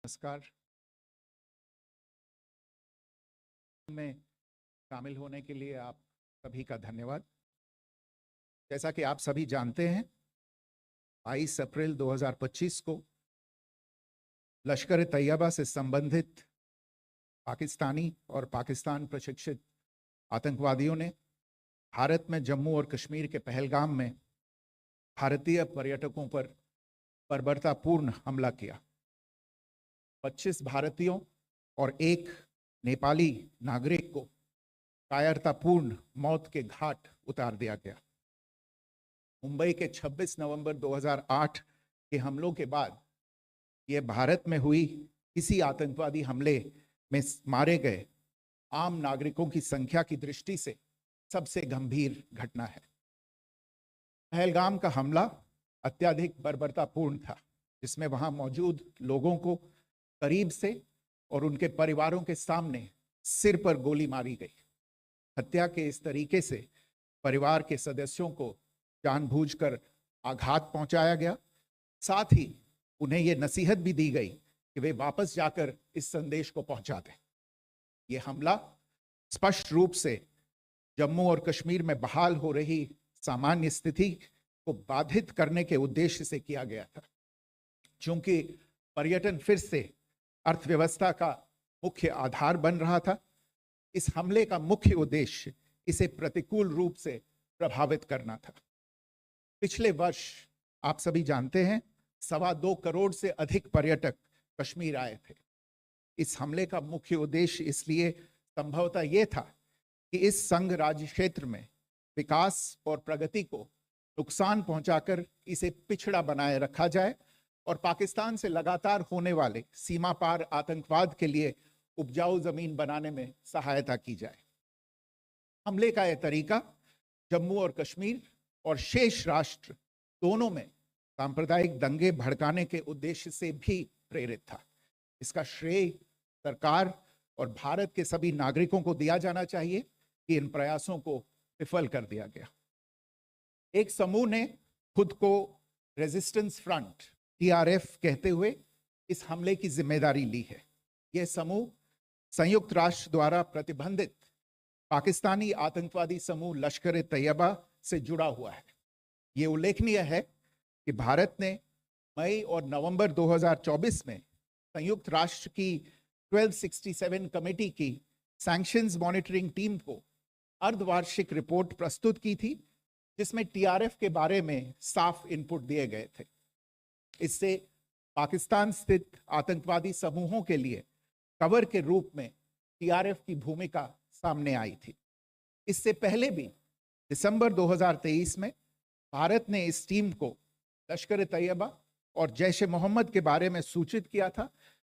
नमस्कार। में शामिल होने के लिए आप सभी का धन्यवाद। जैसा कि आप सभी जानते हैं, 22 अप्रैल 2025 को लश्कर ए तैयबा से संबंधित पाकिस्तानी और पाकिस्तान प्रशिक्षित आतंकवादियों ने भारत में जम्मू और कश्मीर के पहलगाम में भारतीय पर्यटकों पर बर्बरतापूर्ण हमला किया। 25 भारतीयों और एक नेपाली नागरिक को कायरतापूर्ण मौत के घाट उतार दिया गया। मुंबई के 26 नवंबर 2008 के हमलों के बाद यह भारत में हुई किसी आतंकवादी हमले में मारे गए आम नागरिकों की संख्या की दृष्टि से सबसे गंभीर घटना है। पहलगाम का हमला अत्यधिक बर्बरतापूर्ण था, जिसमें वहां मौजूद लोगों को करीब से और उनके परिवारों के सामने सिर पर गोली मारी गई। हत्या के इस तरीके से परिवार के सदस्यों को जानबूझकर आघात पहुंचाया गया। साथ ही उन्हें यह नसीहत भी दी गई कि वे वापस जाकर इस संदेश को पहुंचा दें। यह हमला स्पष्ट रूप से जम्मू और कश्मीर में बहाल हो रही सामान्य स्थिति को बाधित करने के उद्देश्य से किया गया था। चूंकि पर्यटन फिर से अर्थव्यवस्था का मुख्य आधार बन रहा था, इस हमले का मुख्य उद्देश्य इसे प्रतिकूल रूप से प्रभावित करना था। पिछले वर्ष आप सभी जानते हैं, 2.25 करोड़ से अधिक पर्यटक कश्मीर आए थे। इस हमले का मुख्य उद्देश्य इसलिए संभवतः यह था कि इस संघ राज्य क्षेत्र में विकास और प्रगति को नुकसान पहुंचाकर इसे पिछड़ा बनाए रखा जाए और पाकिस्तान से लगातार होने वाले सीमा पार आतंकवाद के लिए उपजाऊ जमीन बनाने में सहायता की जाए। हमले का यह तरीका जम्मू और कश्मीर और शेष राष्ट्र दोनों में सांप्रदायिक दंगे भड़काने के उद्देश्य से भी प्रेरित था। इसका श्रेय सरकार और भारत के सभी नागरिकों को दिया जाना चाहिए कि इन प्रयासों को विफल कर दिया गया। एक समूह ने खुद को रेजिस्टेंस फ्रंट TRF कहते हुए इस हमले की जिम्मेदारी ली है। यह समूह संयुक्त राष्ट्र द्वारा प्रतिबंधित पाकिस्तानी आतंकवादी समूह लश्कर ए तैयबा से जुड़ा हुआ है। यह उल्लेखनीय है कि भारत ने मई और नवंबर 2024 में संयुक्त राष्ट्र की 1267 कमेटी की सैंक्शंस मॉनिटरिंग टीम को अर्धवार्षिक रिपोर्ट प्रस्तुत की थी, जिसमें TRF के बारे में साफ इनपुट दिए गए थे। इससे पाकिस्तान स्थित आतंकवादी समूहों के लिए कवर के रूप में TRF की भूमिका सामने आई थी। इससे पहले भी दिसंबर 2023 में भारत ने इस टीम को लश्कर ए तैयबा और जैश ए मोहम्मद के बारे में सूचित किया था,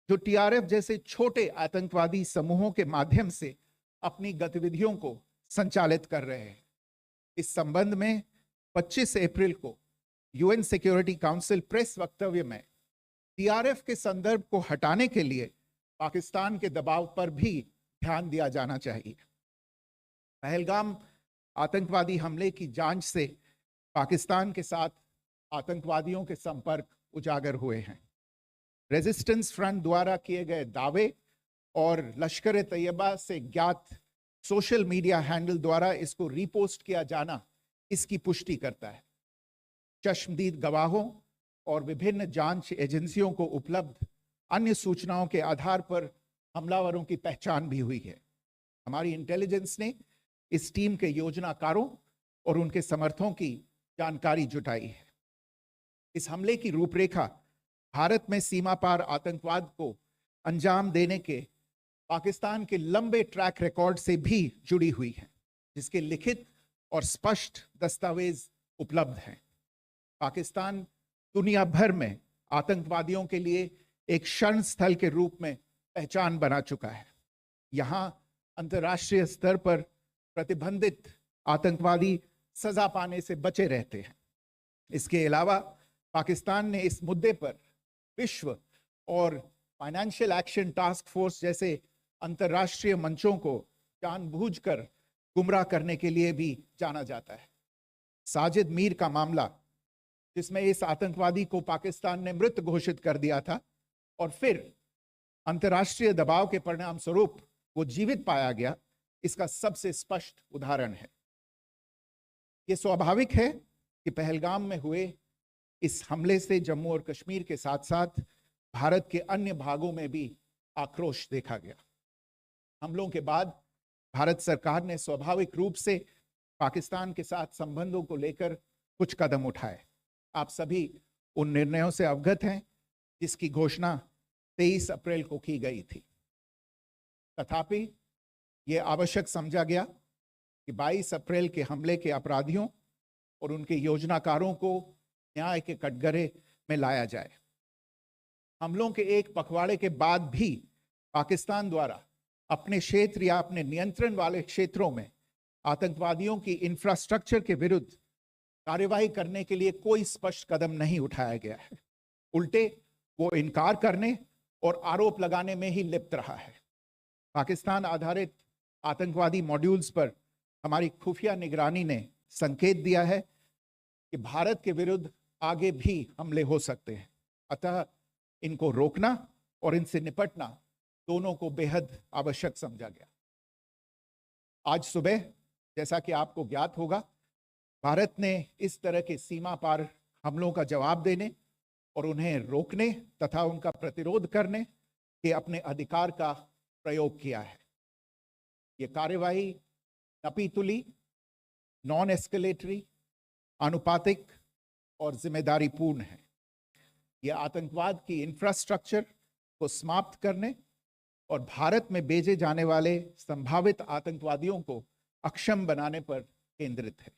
जो TRF जैसे छोटे आतंकवादी समूहों के माध्यम से अपनी गतिविधियों को संचालित कर रहे हैं। इस संबंध में 25 अप्रैल को UN सिक्योरिटी काउंसिल प्रेस वक्तव्य में TRF के संदर्भ को हटाने के लिए पाकिस्तान के दबाव पर भी ध्यान दिया जाना चाहिए। पहलगाम आतंकवादी हमले की जांच से पाकिस्तान के साथ आतंकवादियों के संपर्क उजागर हुए हैं। रेजिस्टेंस फ्रंट द्वारा किए गए दावे और लश्कर ए तैयबा से ज्ञात सोशल मीडिया हैंडल द्वारा इसको रीपोस्ट किया जाना इसकी पुष्टि करता है। चश्मदीद गवाहों और विभिन्न जांच एजेंसियों को उपलब्ध अन्य सूचनाओं के आधार पर हमलावरों की पहचान भी हुई है। हमारी इंटेलिजेंस ने इस टीम के योजनाकारों और उनके समर्थकों की जानकारी जुटाई है। इस हमले की रूपरेखा भारत में सीमा पार आतंकवाद को अंजाम देने के पाकिस्तान के लंबे ट्रैक रिकॉर्ड से भी जुड़ी हुई है, जिसके लिखित और स्पष्ट दस्तावेज उपलब्ध हैं। पाकिस्तान दुनिया भर में आतंकवादियों के लिए एक शरण स्थल के रूप में पहचान बना चुका है। यहाँ अंतर्राष्ट्रीय स्तर पर प्रतिबंधित आतंकवादी सजा पाने से बचे रहते हैं। इसके अलावा पाकिस्तान ने इस मुद्दे पर विश्व और फाइनेंशियल एक्शन टास्क फोर्स जैसे अंतर्राष्ट्रीय मंचों को जानबूझकर गुमराह करने के लिए भी जाना जाता है। साजिद मीर का मामला, जिसमें इस आतंकवादी को पाकिस्तान ने मृत घोषित कर दिया था और फिर अंतर्राष्ट्रीय दबाव के परिणाम स्वरूप वो जीवित पाया गया, इसका सबसे स्पष्ट उदाहरण है। ये स्वाभाविक है कि पहलगाम में हुए इस हमले से जम्मू और कश्मीर के साथ साथ भारत के अन्य भागों में भी आक्रोश देखा गया। हमलों के बाद भारत सरकार ने स्वाभाविक रूप से पाकिस्तान के साथ संबंधों को लेकर कुछ कदम उठाए। आप सभी उन निर्णयों से अवगत हैं जिसकी घोषणा 23 अप्रैल को की गई थी। तथापि यह आवश्यक समझा गया कि 22 अप्रैल के हमले के अपराधियों और उनके योजनाकारों को न्याय के कटघरे में लाया जाए। हमलों के एक पखवाड़े के बाद भी पाकिस्तान द्वारा अपने क्षेत्र या अपने नियंत्रण वाले क्षेत्रों में आतंकवादियों की इंफ्रास्ट्रक्चर के विरुद्ध कार्यवाही करने के लिए कोई स्पष्ट कदम नहीं उठाया गया है। उल्टे वो इनकार करने और आरोप लगाने में ही लिप्त रहा है। पाकिस्तान आधारित आतंकवादी मॉड्यूल्स पर हमारी खुफिया निगरानी ने संकेत दिया है कि भारत के विरुद्ध आगे भी हमले हो सकते हैं। अतः इनको रोकना और इनसे निपटना दोनों को बेहद आवश्यक समझा गया। आज सुबह, जैसा कि आपको ज्ञात होगा, भारत ने इस तरह के सीमा पार हमलों का जवाब देने और उन्हें रोकने तथा उनका प्रतिरोध करने के अपने अधिकार का प्रयोग किया है। ये कार्यवाही नपीतुली, नॉन एस्केलेटरी, आनुपातिक और जिम्मेदारीपूर्ण है। यह आतंकवाद की इंफ्रास्ट्रक्चर को समाप्त करने और भारत में भेजे जाने वाले संभावित आतंकवादियों को अक्षम बनाने पर केंद्रित है।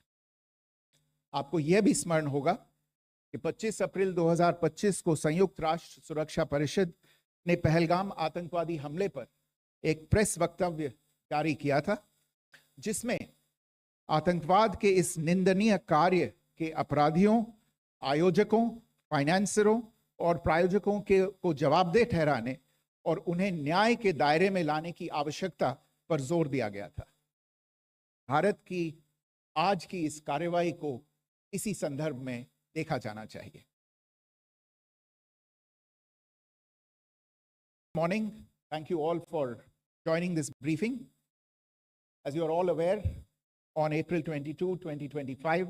आपको यह भी स्मरण होगा कि 25 अप्रैल 2025 को संयुक्त राष्ट्र सुरक्षा परिषद ने पहलगाम आतंकवादी हमले पर एक प्रेस वक्तव्य जारी किया था, जिसमें आतंकवाद के इस निंदनीय कार्य के अपराधियों, आयोजकों, फाइनेंसरों और प्रायोजकों को जवाबदेह ठहराने और उन्हें न्याय के दायरे में लाने की आवश्यकता पर जोर दिया गया था। भारत की आज की इस कार्यवाही को इसी संदर्भ में देखा जाना चाहिए। Morning. Thank you all for joining this briefing. As you are all aware, on April 22, 2025,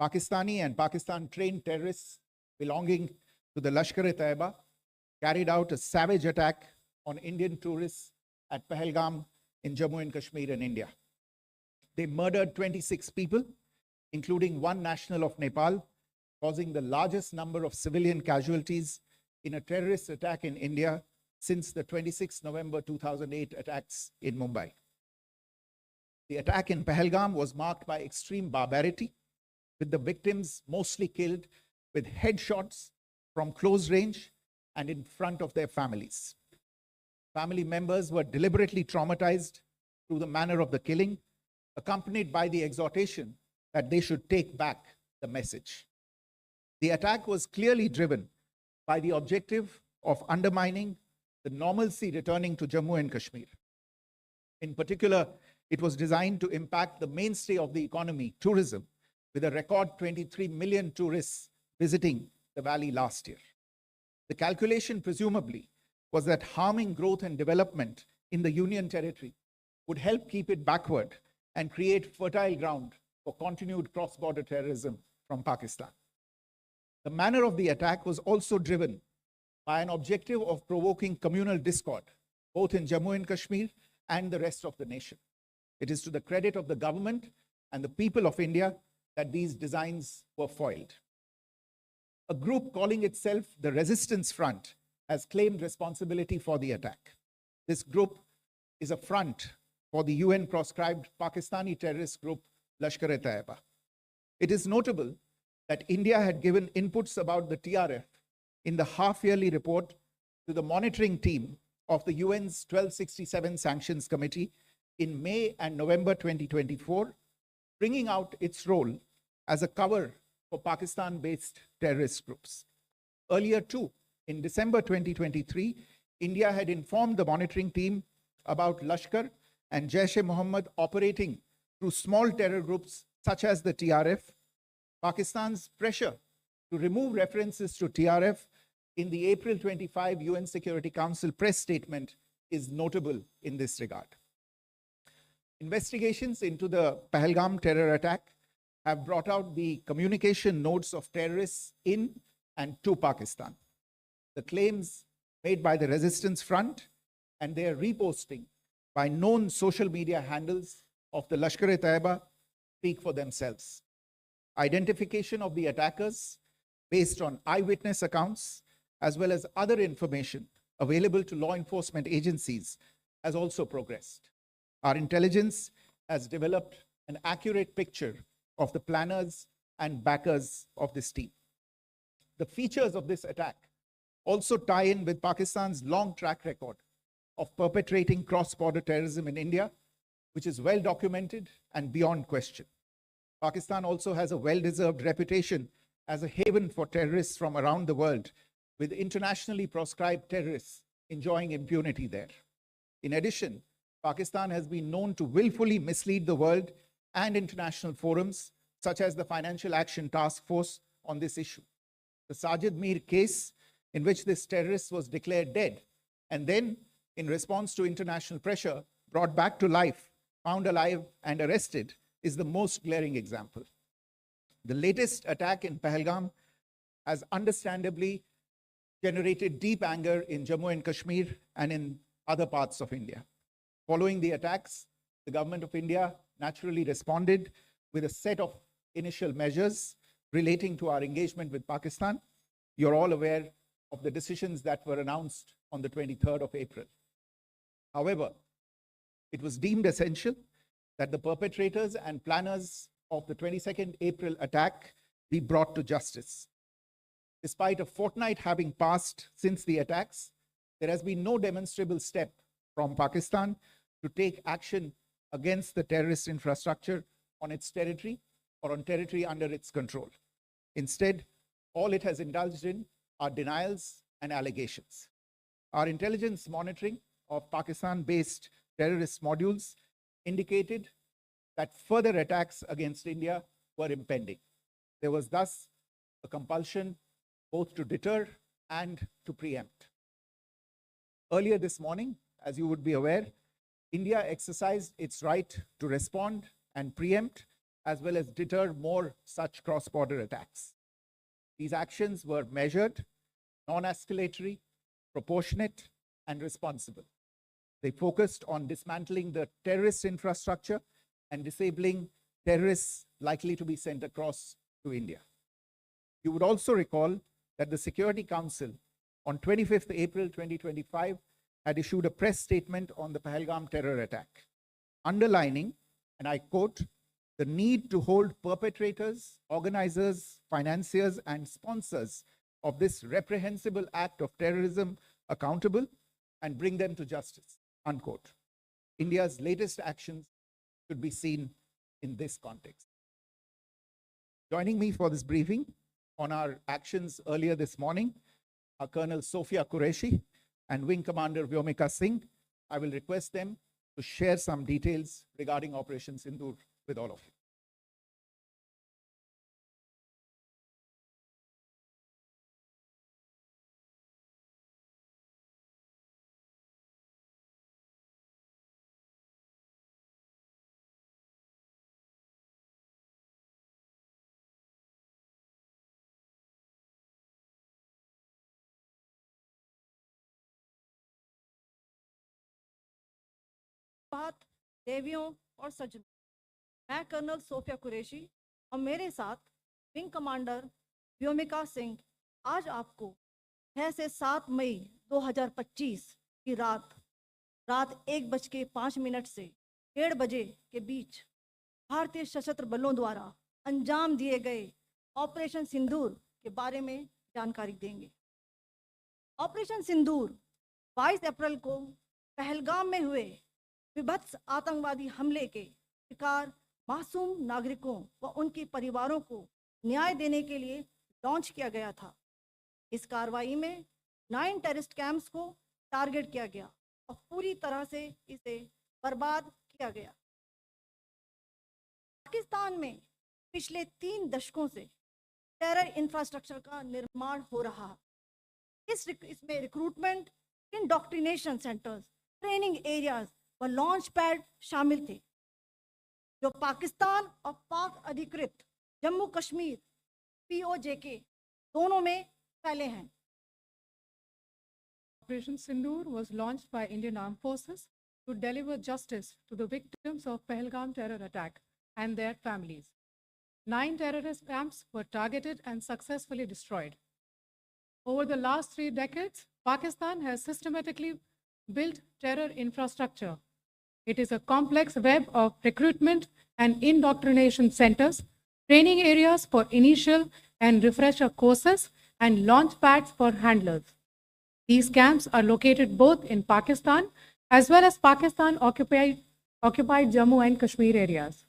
Pakistani and Pakistan-trained terrorists belonging to the Lashkar-e-Taiba carried out a savage attack on Indian tourists at Pahalgam in Jammu and Kashmir in India. They murdered 26 people, including one national of Nepal, causing the largest number of civilian casualties in a terrorist attack in India since the 26 November 2008 attacks in Mumbai. The attack in Pahalgam was marked by extreme barbarity, with the victims mostly killed with headshots from close range and in front of their families. Family members were deliberately traumatized through the manner of the killing, accompanied by the exhortation that they should take back the message. The attack was clearly driven by the objective of undermining the normalcy returning to Jammu and Kashmir. In particular, it was designed to impact the mainstay of the economy, tourism, with a record 23 million tourists visiting the valley last year. The calculation, presumably, was that harming growth and development in the Union Territory would help keep it backward and create fertile ground for continued cross-border terrorism from Pakistan. The manner of the attack was also driven by an objective of provoking communal discord, both in Jammu and Kashmir and the rest of the nation. It is to the credit of the government and the people of India that these designs were foiled. A group calling itself the Resistance Front has claimed responsibility for the attack. This group is a front for the UN-proscribed Pakistani terrorist group Lashkar-e-Taiba. It is notable that India had given inputs about the TRF in the half-yearly report to the monitoring team of the UN's 1267 Sanctions Committee in May and November 2024, bringing out its role as a cover for Pakistan-based terrorist groups. Earlier too, in December 2023, India had informed the monitoring team about Lashkar and Jaish-e-Mohammed operating through small terror groups such as the TRF. Pakistan's pressure to remove references to TRF in the April 25 UN Security Council press statement is notable in this regard. Investigations into the Pahalgam terror attack have brought out the communication notes of terrorists in and to Pakistan. The claims made by the Resistance Front and their reposting by known social media handles of the Lashkar-e-Taiba speak for themselves. Identification of the attackers based on eyewitness accounts as well as other information available to law enforcement agencies has also progressed. Our intelligence has developed an accurate picture of the planners and backers of this team. The features of this attack also tie in with Pakistan's long track record of perpetrating cross-border terrorism in India, which is well documented and beyond question. Pakistan also has a well-deserved reputation as a haven for terrorists from around the world, with internationally proscribed terrorists enjoying impunity there. In addition, Pakistan has been known to willfully mislead the world and international forums, such as the Financial Action Task Force, on this issue. The Sajid Mir case, in which this terrorist was declared dead and then, in response to international pressure, brought back to life, found alive and arrested, is the most glaring example. The latest attack in Pahalgam has understandably generated deep anger in Jammu and Kashmir and in other parts of India. Following the attacks, the government of India naturally responded with a set of initial measures relating to our engagement with Pakistan. You're all aware of the decisions that were announced on the 23rd of April. However, it was deemed essential that the perpetrators and planners of the 22nd April attack be brought to justice. Despite a fortnight having passed since the attacks, there has been no demonstrable step from Pakistan to take action against the terrorist infrastructure on its territory or on territory under its control. Instead, all it has indulged in are denials and allegations. Our intelligence monitoring of Pakistan-based terrorist modules indicated that further attacks against India were impending. There was thus a compulsion both to deter and to preempt. Earlier this morning, as you would be aware, India exercised its right to respond and preempt as well as deter more such cross-border attacks. These actions were measured, non-escalatory, proportionate, and responsible. They focused on dismantling the terrorist infrastructure and disabling terrorists likely to be sent across to India. You would also recall that the Security Council on 25th April 2025 had issued a press statement on the Pahalgam terror attack, underlining, and I quote, the need to hold perpetrators, organizers, financiers, and sponsors of this reprehensible act of terrorism accountable and bring them to justice, unquote. India's latest actions should be seen in this context. Joining me for this briefing on our actions earlier this morning are Colonel Sophia Qureshi and Wing Commander Vyomika Singh. I will request them to share some details regarding Operation Sindoor with all of you. बात देवियों और सज्जनों, मैं colonel Sophia Qureshi और मेरे साथ wing commander Vyomika Singh आज आपको 6 से 7 मई 2025 की रात 1:05 से 1:30 बजे के बीच भारतीय सशस्त्र बलों द्वारा अंजाम दिए गए ऑपरेशन सिंदूर के बारे में जानकारी देंगे। ऑपरेशन सिंदूर 22 अप्रैल को पहलगाम में हुए विभत्स आतंकवादी हमले के शिकार मासूम नागरिकों व उनके परिवारों को न्याय देने के लिए लॉन्च किया गया था। इस कार्रवाई में 9 टेररिस्ट कैंप्स को टारगेट किया गया और पूरी तरह से इसे बर्बाद किया गया। पाकिस्तान में पिछले 3 दशकों से टेरर इंफ्रास्ट्रक्चर का निर्माण हो रहा है। इसमें recruitment, indoctrination centres, training areas व लॉन्च पैड शामिल थे, जो पाकिस्तान और पाक अधिकृत जम्मू कश्मीर POJK दोनों में फैले हैं। Operation Sindoor was launched by Indian Armed Forces to deliver justice to the victims of Pahalgam terror attack and their families. 9 terrorist camps were targeted and successfully destroyed. Over the last 3 decades, Pakistan has systematically built terror infrastructure. It is a complex web of recruitment and indoctrination centers, training areas for initial and refresher courses, and launch pads for handlers. These camps are located both in Pakistan as well as Pakistan-occupied Jammu and Kashmir areas.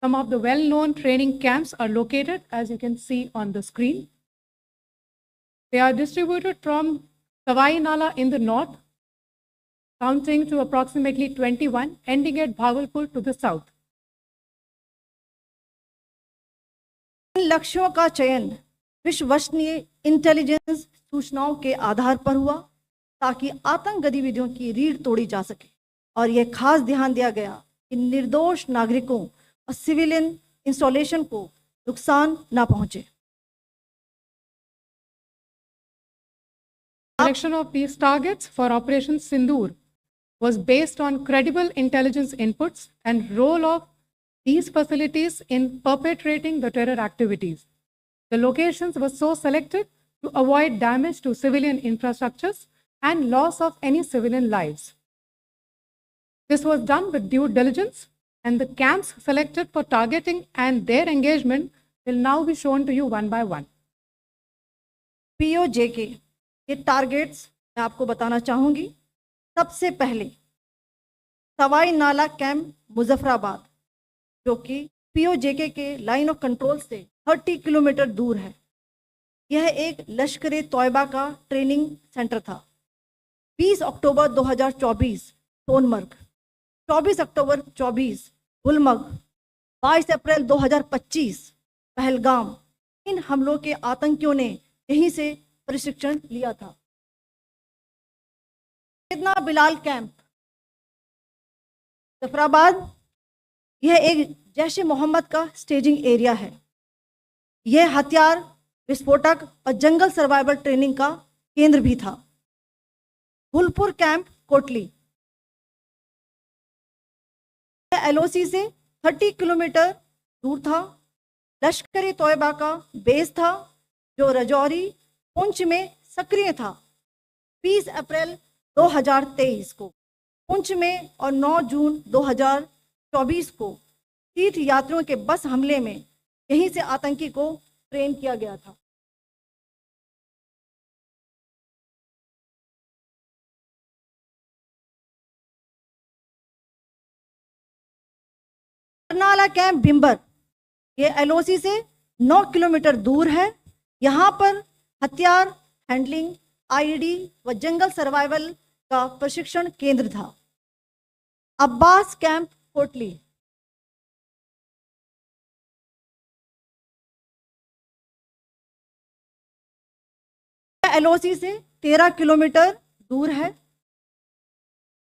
Some of the well-known training camps are located, as you can see on the screen. They are distributed from Sawai Nala in the north, counting to approximately 21, ending at Bhagalpur to the south. इन लक्ष्यों का चयन विश्वसनीय intelligence सूचनाओं के आधार पर हुआ ताकि आतंक गतिविधियों की रीढ़ तोड़ी जा सके, और यह खास ध्यान दिया गया कि निर्दोष नागरिकों और सिविलियन इंस्टॉलेशन को नुकसान न पहुंचे। Selection of these targets for Operation Sindoor was based on credible intelligence inputs and role of these facilities in perpetrating the terror activities. The locations were so selected to avoid damage to civilian infrastructures and loss of any civilian lives. This was done with due diligence, and the camps selected for targeting and their engagement will now be shown to you one by one. POJK के targets मैं आपको बताना चाहूंगी। सबसे पहले सवाई नाला camp Muzaffarabad, जो कि POJK के लाइन ऑफ कंट्रोल से 30 किलोमीटर दूर है। यह एक लश्कर तौयबा का ट्रेनिंग सेंटर था। 20 अक्टूबर 2024 सोनमर्ग, 24 अक्टूबर 24 गुलमर्ग, 22 अप्रैल 2025 पहलगाम, इन हमलों के आतंकियों ने यहीं से प्रशिक्षण लिया था। सैयदना बिलाल कैंप जफराबाद, यह एक जैश-ए मोहम्मद का स्टेजिंग एरिया है। यह हथियार, विस्फोटक और जंगल सर्वाइवल ट्रेनिंग का केंद्र भी था। गुलपुर कैंप कोटली, यह LOC से 30 किलोमीटर दूर था। लश्कर तौयबा का बेस था, जो रजौरी पुंछ में सक्रिय था। 20 अप्रैल 2023 को पुंछ में और 9 जून 2024 को तीर्थ यात्रियों के बस हमले में यहीं से आतंकी को ट्रेन किया गया था। नाला कैंप भिंबर, ये LOC से 9 किलोमीटर दूर है। यहाँ पर हथियार, हैंडलिंग, IED व जंगल सर्वाइवल का प्रशिक्षण केंद्र था। अब्बास कैंप कोटली, LOC से 13 किलोमीटर दूर है।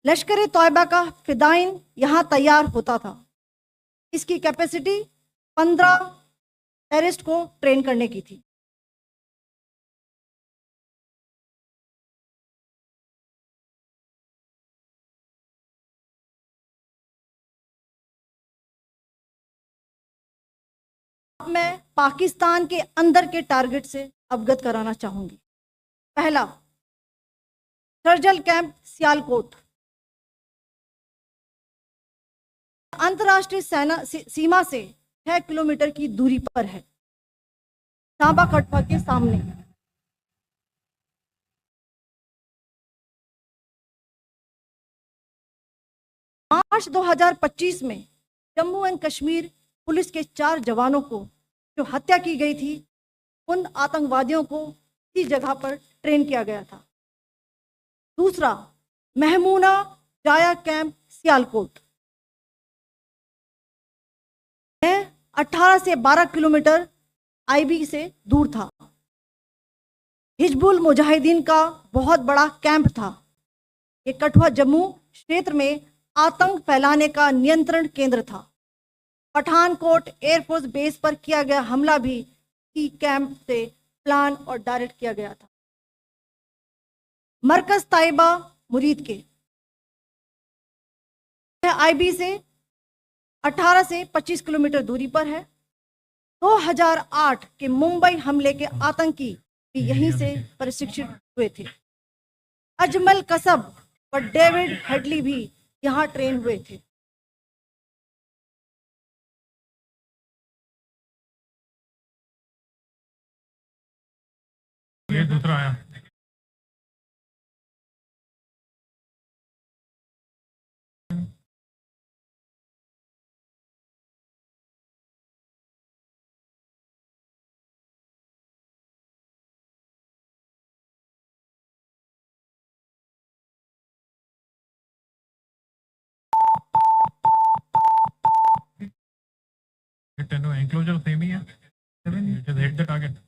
लश्कर तौयबा का फिदाइन यहाँ तैयार होता था। इसकी कैपेसिटी 15 टेररिस्ट को ट्रेन करने की थी। मैं पाकिस्तान के अंदर के टारगेट से अवगत कराना चाहूंगी। पहला, सर्जिकल कैंप सियालकोट अंतर्राष्ट्रीय सीमा से 6 किलोमीटर की दूरी पर है, सांबा कठवा के सामने। मार्च 2025 में जम्मू एंड कश्मीर पुलिस के 4 जवानों को जो हत्या की गई थी, उन आतंकवादियों को इस जगह पर ट्रेन किया गया था। दूसरा, महमूना जाया कैंप सियालकोट 18 से 12 किलोमीटर आईबी से दूर था। हिजबुल मुजाहिदीन का बहुत बड़ा कैंप था। ये कठुआ जम्मू क्षेत्र में आतंक फैलाने का नियंत्रण केंद्र था। पठानकोट एयरफोर्स बेस पर किया गया हमला भी इसी कैंप से प्लान और डायरेक्ट किया गया था। मरकज ताइबा मुरीद के आईबी से 18 से 25 किलोमीटर दूरी पर है। 2008 के मुंबई हमले के आतंकी भी यहीं से प्रशिक्षित हुए थे। अजमल कसब और डेविड हेडली भी यहाँ ट्रेन हुए थे। ये दूसरा आया। Enclosure same ही है। It has hit the target.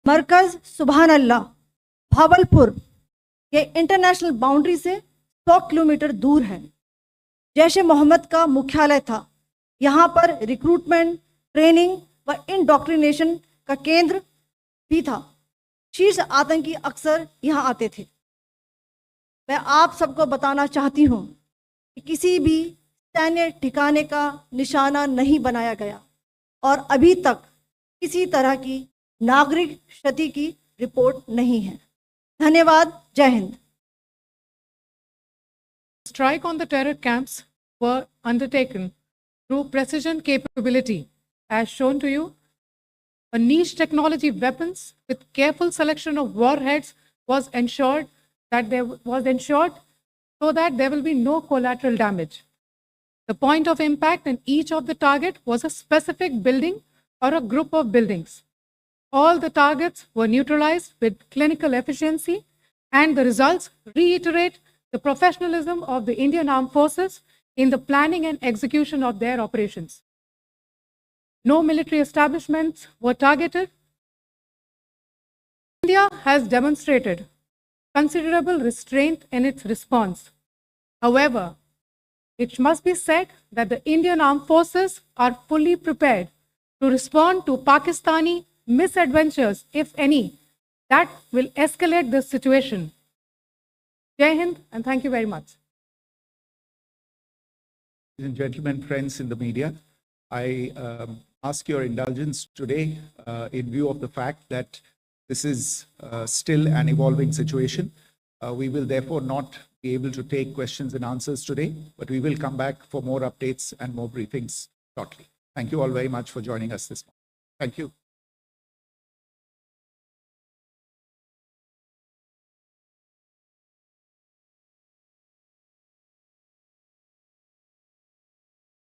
मरकज सुभान अल्लाह भावलपुर ये इंटरनेशनल बाउंड्री से 100 किलोमीटर दूर है। जैश ए मोहम्मद का मुख्यालय था। यहाँ पर रिक्रूटमेंट, ट्रेनिंग व इंडोक्ट्रिनेशन का केंद्र भी था। शीर्ष आतंकी अक्सर यहाँ आते थे। मैं आप सबको बताना चाहती हूँ कि किसी भी सैन्य ठिकाने का निशाना नहीं बनाया गया और अभी तक किसी तरह की नागरिक क्षति की रिपोर्ट नहीं है। धन्यवाद। जय Hind. Strike on the terror camps were undertaken through precision capability, as shown to you. A niche technology weapons with careful selection of warheads was ensured so that there will be no collateral damage. The point of impact in each of the target was a specific building or a group of buildings. All the targets were neutralized with clinical efficiency, and the results reiterate the professionalism of the Indian Armed Forces in the planning and execution of their operations. No military establishments were targeted. India has demonstrated considerable restraint in its response. However, it must be said that the Indian Armed Forces are fully prepared to respond to Pakistani misadventures, if any, that will escalate this situation. Jai Hind, and thank you very much. Ladies and gentlemen, friends in the media, I ask your indulgence today in view of the fact that this is still an evolving situation. We will therefore not be able to take questions and answers today, but we will come back for more updates and more briefings shortly. Thank you all very much for joining us this morning. Thank you.